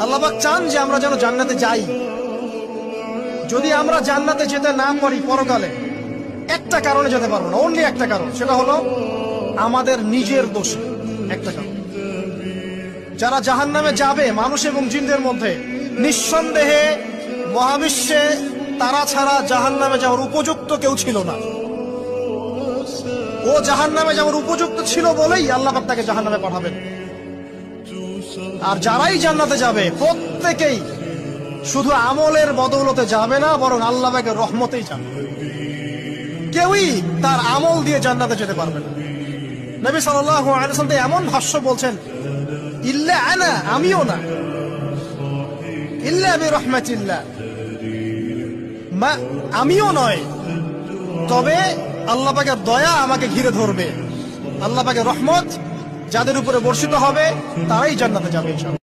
আল্লাহ পাক চান যে আমরা যেন জান্নাতে যাই। যদি আমরা জান্নাতে যেতে না পারি পরকালে, একটা কারণে যেতে পারবো না, অনলি একটা কারণ, সেটা হলো আমাদের নিজের দোষে। একটা কারণ, যারা জাহান্নামে যাবে মানুষ এবং জিনদের মধ্যে, নিঃসন্দেহে মহাবিশ্বে তারা ছাড়া জাহান্নামে যাওয়ার উপযুক্ত কেউ ছিল না। ও জাহান্নামে যাওয়ার উপযুক্ত ছিল বলেই আল্লাহ পাক তাকে জাহান্নামে পাঠাবেন। আর যারাই জান্নাতে যাবে প্রত্যেকেই শুধু আমলের বদৌলতে যাবে না, বরং আল্লাহ পাকের রহমতেই যাবে। কেউই তার আমল দিয়ে জান্নাতে যেতে পারবে না। নবী সাল্লাল্লাহু আলাইহি ওয়াসাল্লাম এমন ভাষ্য বলছেন, ইল্লা আনা, আমিও না, ইল্লা বিরহমাতিল্লাহ, আমিও নয়, তবে আল্লাহ পাকের দয়া আমাকে ঘিরে ধরবে। আল্লাহ পাকের রহমত যাদের উপরে বর্ষিত হবে তারাই জান্নাতে যাবে ইনশাআল্লাহ।